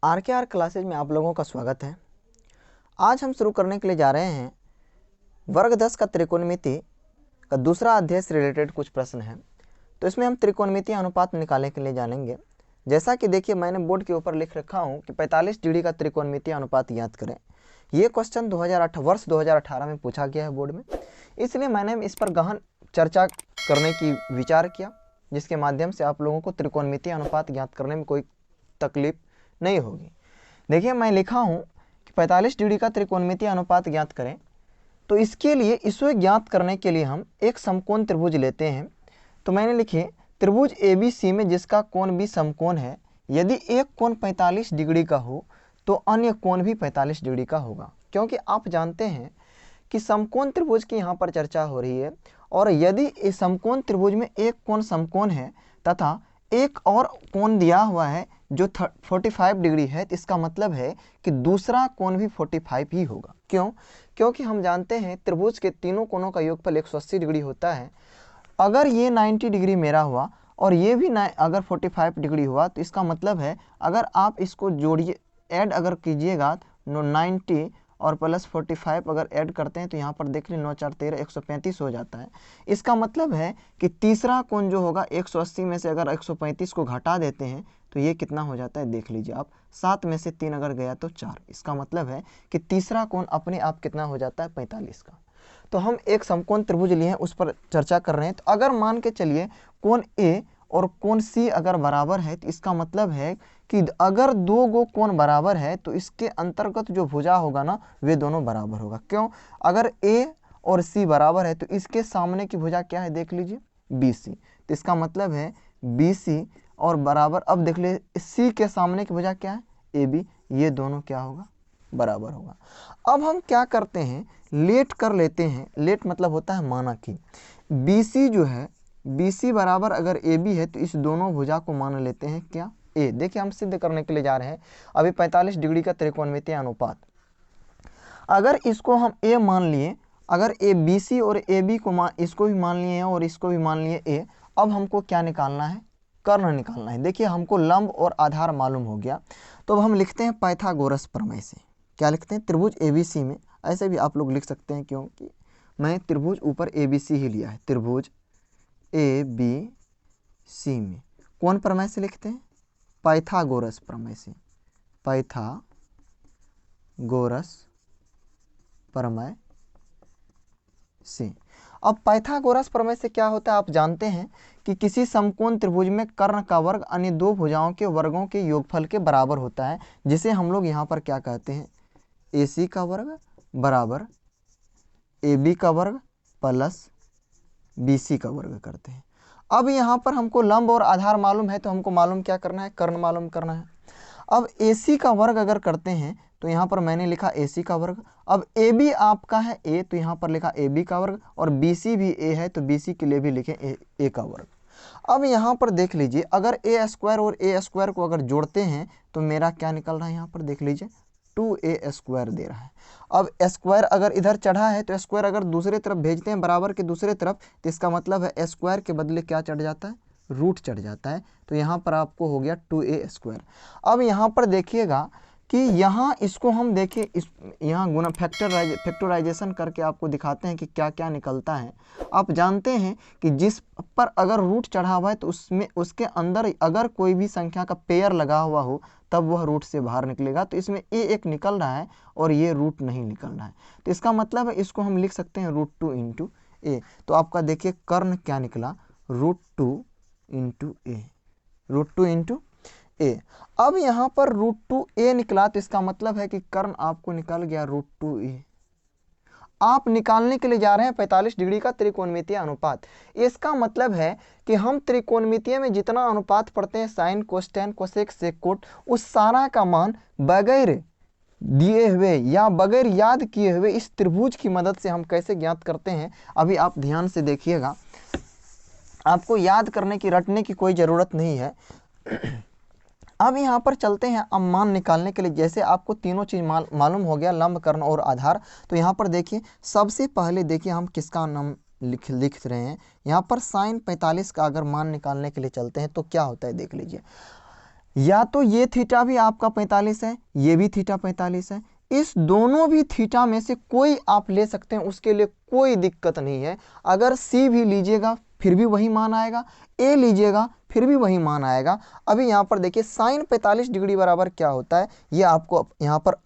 Are classes में आप लोगों का स्वागत है। आज हम शुरू करने के लिए जा रहे हैं वर्ग 10 का त्रिकोणमिति का दूसरा अध्याय से रिलेटेड कुछ प्रश्न हैं। तो इसमें हम त्रिकोणमितीय अनुपात निकालने के लिए जानेंगे। जैसा कि देखिए मैंने बोर्ड के ऊपर लिख रखा हूं कि 45 डिग्री का त्रिकोणमितीय अनुपात ज्ञात करें। ये क्वेश्चन वर्ष 2018 में पूछा गया है बोर्ड में, इसलिए मैंने इस पर गहन चर्चा करने की विचार किया, जिसके माध्यम से आप लोगों को त्रिकोणमितीय अनुपात ज्ञात करने में कोई तकलीफ नहीं होगी। देखिए मैं लिखा हूं कि 45 डिग्री का त्रिकोणमितीय अनुपात ज्ञात करें। तो इसके लिए इसे ज्ञात करने के लिए हम एक समकोण त्रिभुज लेते हैं। तो मैंने लिखे त्रिभुज ABC में जिसका कोण भी समकोण है, यदि एक कोण 45 डिग्री का हो तो अन्य कोण भी 45 डिग्री का होगा। क्योंकि आप जानते हैं कि समकोण त्रिभुज की यहाँ पर चर्चा हो रही है, और यदि इस समकोण त्रिभुज में एक कोण समकोण है तथा एक और कोण दिया हुआ है जो 45 डिग्री है, तो इसका मतलब है कि दूसरा कोण भी 45 ही होगा। क्यों? क्योंकि हम जानते हैं त्रिभुज के तीनों कोणों का योगफल 180 डिग्री होता है। अगर ये 90 डिग्री मेरा हुआ और ये भी अगर 45 डिग्री हुआ, तो इसका मतलब है अगर आप इसको जोड़िए, ऐड अगर कीजिएगा 90 और प्लस 45 अगर ऐड करते हैं तो यहाँ पर देख लीजिए 9 4 13 135 हो जाता है। इसका मतलब है कि तीसरा कोण जो होगा 180 में से अगर 135 को घटा देते हैं तो ये कितना हो जाता है, देख लीजिए आप, 7 में से 3 अगर गया तो 4। इसका मतलब है कि तीसरा कोण अपने आप कितना हो जाता है, 45 का। तो हम एक समकोण त्रिभुज लिए हैं, उस पर चर्चा कर रहे हैं। तो अगर मान के चलिए कोण ए और कोण सी अगर बराबर है, तो इसका मतलब है कि अगर दो गो कोण बराबर है तो इसके अंतर्गत जो भुजा होगा ना, वे दोनों बराबर होगा। क्यों? अगर ए और सी बराबर है तो इसके सामने की भुजा क्या है, देख लीजिए BC। तो इसका मतलब है BC और बराबर, अब देख लीजिए सी के सामने की भुजा क्या है, AB। ये दोनों क्या होगा, बराबर होगा। अब हम क्या करते हैं, लेट कर लेते हैं। लेट मतलब होता है माना कि BC जो है, BC बराबर अगर AB है तो इस दोनों भुजा को मान लेते हैं क्या, A। देखिए हम सिद्ध करने के लिए जा रहे हैं अभी 45 डिग्री का त्रिकोणमितीय अनुपात। अगर इसको हम A मान लिए, अगर BC और AB को इसको भी मान लिए और इसको भी मान लिए A, अब हमको क्या निकालना है, कर्ण निकालना है। देखिए हमको लंब और आधार मालूम हो गया, तो अब हम लिखते हैं पाइथागोरस प्रमेय से। क्या लिखते हैं, त्रिभुज ABC में, ऐसे भी आप लोग लिख सकते हैं क्योंकि मैं त्रिभुज ऊपर ABC ही लिया है। त्रिभुज ABC में कौन प्रमेय से लिखते हैं, पाइथागोरस प्रमेय से। पाइथागोरस प्रमेय से। अब पाइथागोरस प्रमेय से क्या होता है, आप जानते हैं कि किसी समकोण त्रिभुज में कर्ण का वर्ग अन्य दो भुजाओं के वर्गों के योगफल के बराबर होता है, जिसे हम लोग यहाँ पर क्या कहते हैं, AC का वर्ग बराबर AB का वर्ग प्लस BC का वर्ग करते हैं। अब यहाँ पर हमको लंब और आधार मालूम है, तो हमको मालूम क्या करना है, कर्ण मालूम करना है। अब AC का वर्ग अगर करते हैं तो यहाँ पर मैंने लिखा AC का वर्ग। अब AB आपका है A, तो यहाँ पर लिखा AB का वर्ग, और BC भी A है तो BC के लिए भी लिखे A का वर्ग। अब यहाँ पर देख लीजिए अगर A स्क्वायर और A स्क्वायर को अगर जोड़ते हैं तो मेरा क्या निकल रहा है, यहाँ पर देख लीजिए 2A स्क्वायर दे रहा है। अब स्क्वायर अगर इधर चढ़ा है तो स्क्वायर अगर दूसरे तरफ भेजते हैं, बराबर के दूसरे तरफ, तो इसका मतलब है स्क्वायर के बदले क्या चढ़ जाता है, रूट चढ़ जाता है। तो यहाँ पर आपको हो गया 2A स्क्वायर। अब यहाँ पर देखिएगा कि यहाँ इसको हम देखिए, इस यहाँ गुना फैक्टराइजेशन करके आपको दिखाते हैं कि क्या क्या निकलता है। आप जानते हैं कि जिस पर अगर रूट चढ़ा हुआ है तो उसमें उसके अंदर अगर कोई भी संख्या का पेयर लगा हुआ हो तब वह रूट से बाहर निकलेगा। तो इसमें A एक निकल रहा है और ये रूट नहीं निकल रहा है, तो इसका मतलब है इसको हम लिख सकते हैं √2 इंटू A। तो आपका देखिए कर्ण क्या निकला, √2 इंटू A, √2 इंटू A। अब यहाँ पर √2A निकला, तो इसका मतलब है कि कर्ण आपको निकल गया √2A। आप निकालने के लिए जा रहे हैं 45 डिग्री का त्रिकोणमितीय अनुपात। इसका मतलब है कि हम त्रिकोणमितीय में जितना अनुपात पढ़ते हैं, साइन, कोस्टेन, कोसेक, सेकोट, उस सारा का मान बगैर दिए हुए या बगैर याद किए हुए इस त्रिभुज की मदद से हम कैसे ज्ञात करते हैं, अभी आप ध्यान से देखिएगा। आपको याद करने की, रटने की कोई ज़रूरत नहीं है। अब यहाँ पर चलते हैं अब मान निकालने के लिए। जैसे आपको तीनों चीज़ मालूम हो गया, लंब, कर्ण और आधार, तो यहाँ पर देखिए सबसे पहले देखिए हम किसका नाम लिख रहे हैं। यहाँ पर साइन 45 का अगर मान निकालने के लिए चलते हैं तो क्या होता है, देख लीजिए। या तो ये थीटा भी आपका 45 है, ये भी थीटा 45 है, इस दोनों भी थीटा में से कोई आप ले सकते हैं, उसके लिए कोई दिक्कत नहीं है। अगर सी भी लीजिएगा फिर भी वही मान आएगा, ए लीजिएगा फिर भी वही मान आएगा। अभी यहाँ पर देखिए साइन 45 डिग्री बराबर क्या होता है, ये आपको यहाँ पर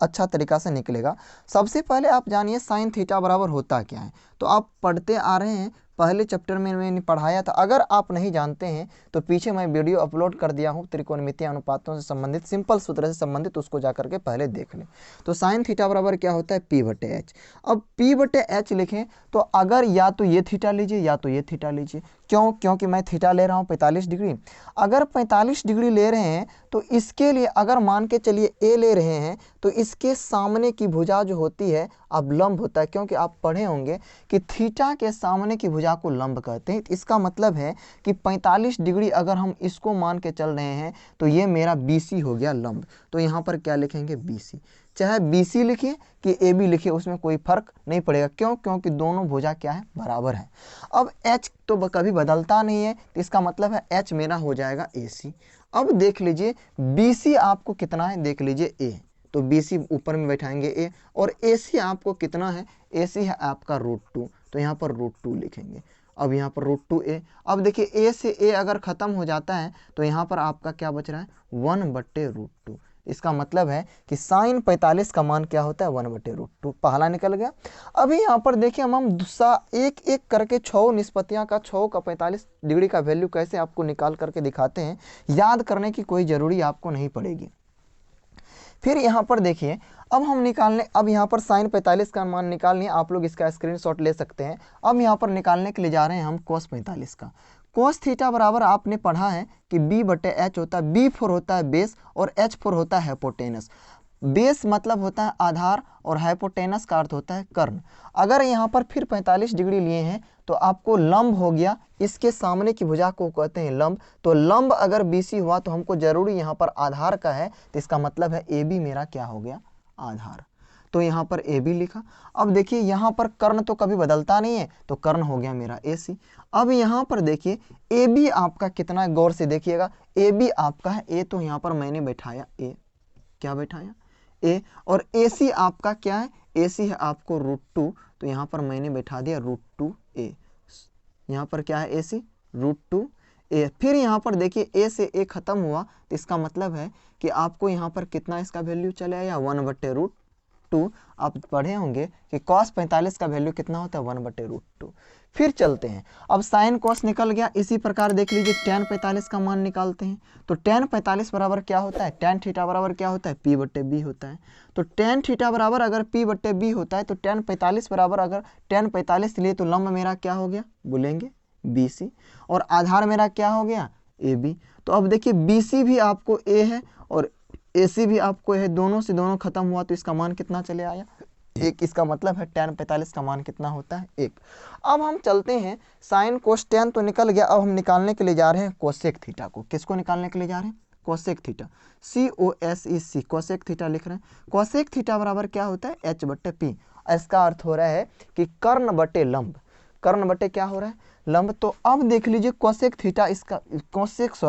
अच्छा तरीका से निकलेगा। सबसे पहले आप जानिए साइन थीटा बराबर होता क्या है। तो आप पढ़ते आ रहे हैं, पहले चैप्टर में मैंने पढ़ाया था। अगर आप नहीं जानते हैं तो पीछे मैं वीडियो अपलोड कर दिया हूँ त्रिकोणमितीय अनुपातों से संबंधित, सिंपल सूत्र से संबंधित, उसको जा करके पहले देख लें। तो साइन थीटा बराबर क्या होता है, पी बटे एच। अब पी बटे एच लिखें तो अगर या तो ये थीटा लीजिए या तो ये थीटा लीजिए। क्यों? क्योंकि मैं थीटा ले रहा हूँ 45 डिग्री। अगर 45 डिग्री ले रहे हैं तो इसके लिए अगर मान के चलिए ए ले रहे हैं तो इसके सामने की भुजा जो होती है अब लंब होता है, क्योंकि आप पढ़े होंगे कि थीटा के सामने की भुजा को लंब कहते हैं। इसका मतलब है कि 45 डिग्री अगर हम इसको मान के चल रहे हैं तो ये मेरा BC हो गया लंब। तो यहाँ पर क्या लिखेंगे, BC। चाहे BC लिखिए कि AB लिखिए, उसमें कोई फर्क नहीं पड़ेगा। क्यों? क्योंकि दोनों भुजा क्या है, बराबर है। अब H तो कभी बदलता नहीं है, तो इसका मतलब है H मेरा हो जाएगा AC। अब देख लीजिए BC आपको कितना है, देख लीजिए A, तो BC ऊपर में बैठाएंगे A, और AC आपको कितना है, AC है आपका √2, तो यहाँ पर √2 लिखेंगे। अब यहाँ पर √2A। अब देखिए A से A अगर ख़त्म हो जाता है तो यहाँ पर आपका क्या बच रहा है, 1/√2। इसका मतलब है कि साइन 45 का मान क्या होता है, 1/√2। पहला निकल गया। अभी यहाँ पर देखिए हम दूसरा एक एक करके 6 निष्पत्तियाँ का 6 का 45 डिग्री का वैल्यू कैसे आपको निकाल करके दिखाते हैं। याद करने की कोई ज़रूरी आपको नहीं पड़ेगी। फिर यहाँ पर देखिए अब हम निकालने, अब यहाँ पर साइन 45 का मान निकालने, आप लोग इसका स्क्रीनशॉट ले सकते हैं। अब यहाँ पर निकालने के लिए जा रहे हैं हम cos 45 का। cos थीटा बराबर आपने पढ़ा है कि B/H होता है, B4 होता है बेस और H4 होता है हाइपोटेनस। बेस मतलब होता है आधार और हाइपोटेनस का अर्थ होता है कर्ण। अगर यहाँ पर फिर 45 डिग्री लिए हैं तो आपको लंब हो गया, इसके सामने की भुजा को कहते हैं लंब। तो लंब अगर BC हुआ तो हमको जरूरी यहाँ पर आधार का है, तो इसका मतलब है AB मेरा क्या हो गया, आधार। तो यहाँ पर AB लिखा। अब देखिए यहाँ पर कर्ण तो कभी बदलता नहीं है, तो कर्ण हो गया मेरा AC। अब यहाँ पर देखिए AB आपका कितना है, गौर से देखिएगा। AB आपका है A, तो यहाँ पर मैंने बैठाया A, क्या बैठाया, A। और AC आपका क्या है, AC है आपको √2, तो यहाँ पर मैंने बैठा दिया √2A। यहाँ पर क्या है AC, √2A। फिर यहाँ पर देखिए A से A खत्म हुआ, तो इसका मतलब है कि आपको यहाँ पर कितना इसका वैल्यू चले आया, 1/√2। आप पढ़े होंगे कि cos 45 का वैल्यू कितना होता है, 1/√2। फिर चलते हैं, अब साइन cos निकल गया। इसी प्रकार देख लीजिए tan 45 का मान निकालते हैं। तो tan 45 बराबर क्या होता है, tan थीटा बराबर क्या होता है, P/B होता है। तो tan थीटा बराबर अगर P/B होता है तो tan 45 बराबर, अगर tan 45 लिए तो लंब मेरा क्या हो गया, बोलेंगे BC, और आधार मेरा क्या हो गया, AB। तो अब देखिए BC भी आपको A है और AC भी आपको है, दोनों से दोनों खत्म हुआ तो इसका मान कितना चले आया, 1। इसका मतलब है tan 45 का मान कितना होता है, 1। अब हम चलते हैं साइन cos tan तो निकल गया। अब हम निकालने के लिए जा रहे हैं कोसेक थीटा को। किसको निकालने के लिए जा रहे हैं, cosec theta, COSEC, cosec theta लिख रहे हैं। कोसेक थीटा बराबर क्या होता है, H/P। इसका अर्थ हो रहा है कि कर्ण बटे लंब, कर्ण बटे क्या हो रहा है, लंब। तो अब देख लीजिए कोसेक थीटा, इसका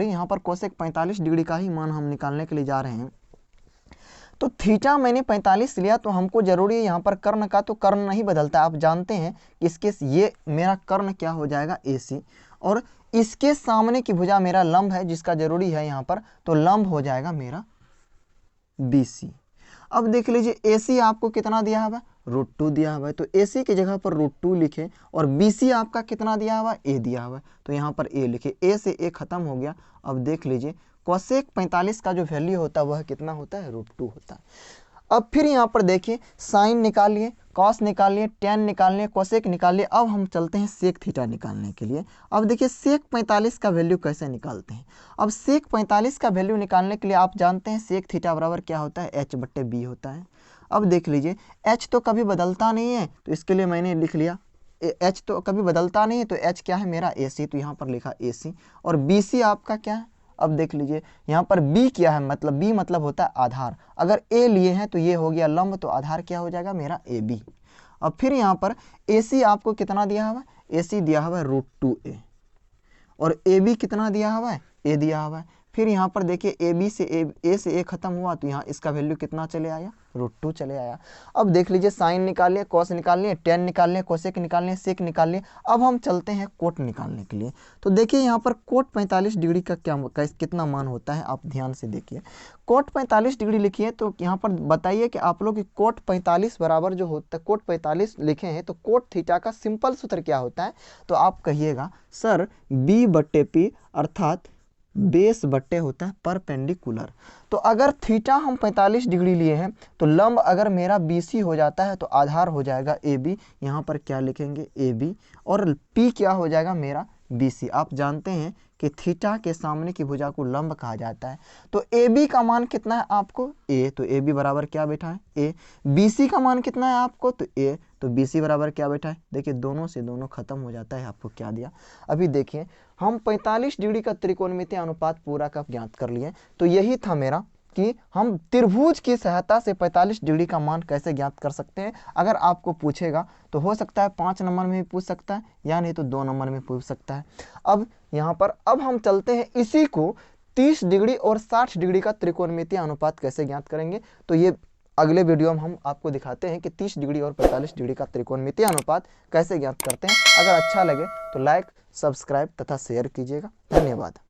यहाँ पर कोसेक 45 डिग्री का ही मान हम निकालने के लिए जा रहे हैं। तो थीटा मैंने 45 लिया, तो हमको जरूरी है यहाँ पर कर्ण का, तो कर्ण नहीं बदलता। आप जानते हैं कि इसके ये मेरा कर्ण क्या हो जाएगा, AC, और इसके सामने की भुजा मेरा लंब है, जिसका जरूरी है यहाँ पर, तो लंब हो जाएगा मेरा BC। अब देख लीजिए AC आपको कितना दिया हुआ है, √2 दिया हुआ है, तो AC की जगह पर √2 लिखे, और BC आपका कितना दिया हुआ है, A दिया हुआ है, तो यहाँ पर A लिखे। A से A खत्म हो गया। अब देख लीजिए कोसेक 45 का जो वैल्यू होता है वह कितना होता है, √2 होता है। अब फिर यहाँ पर देखिए साइन निकाल लिए, कॉस निकाल लिए, tan निकाल लिए, कोसेक निकाल लिए। अब हम चलते हैं सेक थीटा निकालने के लिए। अब देखिए सेक 45 का वैल्यू कैसे निकालते हैं। अब सेक 45 का वैल्यू निकालने के लिए आप जानते हैं सेक थीटा बराबर क्या होता है, H/B होता है। अब देख लीजिए H तो कभी बदलता नहीं है, तो इसके लिए मैंने लिख लिया H तो कभी बदलता नहीं है, तो H क्या है मेरा AC, तो यहाँ पर लिखा AC। और BC आपका क्या है, अब देख लीजिए यहाँ पर B क्या है, मतलब B मतलब होता है आधार। अगर A लिए हैं तो ये हो गया लंब, तो आधार क्या हो जाएगा मेरा AB। अब फिर यहाँ पर AC आपको कितना दिया हुआ है, AC दिया हुआ है √2A, और AB कितना दिया हुआ है, A दिया हुआ है। फिर यहाँ पर देखिए ए से ए खत्म हुआ तो यहाँ इसका वैल्यू कितना चले आया, √2 चले आया। अब देख लीजिए साइन निकाल लिए, कॉस निकाल लिए, टेन निकाल लिए, कोसेक निकाल लिए, सेक निकाल लिए। अब हम चलते हैं कोट निकालने के लिए। तो देखिए यहाँ पर कोट 45 डिग्री का कितना मान होता है, आप ध्यान से देखिए। कोट 45 डिग्री लिखिए तो यहाँ पर बताइए कि आप लोग कोट 45 बराबर जो होता है, कोट 45 लिखे हैं तो कोट थीटा का सिंपल सूत्र क्या होता है, तो आप कहिएगा सर B/P अर्थात बेस बट्टे होता है परपेंडिकुलर। तो अगर थीटा हम 45 डिग्री लिए हैं तो लंब अगर मेरा BC हो जाता है तो आधार हो जाएगा AB, यहाँ पर क्या लिखेंगे AB, और P क्या हो जाएगा मेरा BC। आप जानते हैं कि थीटा के सामने की भुजा को लंब कहा जाता है। तो AB का मान कितना है आपको A, तो AB बराबर क्या बैठा है A। BC का मान कितना है आपको, तो A, तो BC बराबर क्या बैठा है, देखिए दोनों से दोनों खत्म हो जाता है, आपको क्या दिया। अभी देखिए हम 45 डिग्री का त्रिकोणमितीय अनुपात पूरा का ज्ञात कर लिए। तो यही था मेरा कि हम त्रिभुज की सहायता से 45 डिग्री का मान कैसे ज्ञात कर सकते हैं। अगर आपको पूछेगा तो हो सकता है 5 नंबर में भी पूछ सकता है, या नहीं तो 2 नंबर में पूछ सकता है। अब यहाँ पर अब हम चलते हैं इसी को 30 डिग्री और 60 डिग्री का त्रिकोणमितीय अनुपात कैसे ज्ञात करेंगे। तो ये अगले वीडियो में हम आपको दिखाते हैं कि 30 डिग्री और 45 डिग्री का त्रिकोणमितीय अनुपात कैसे ज्ञात करते हैं। अगर अच्छा लगे तो लाइक, सब्सक्राइब तथा शेयर कीजिएगा। धन्यवाद।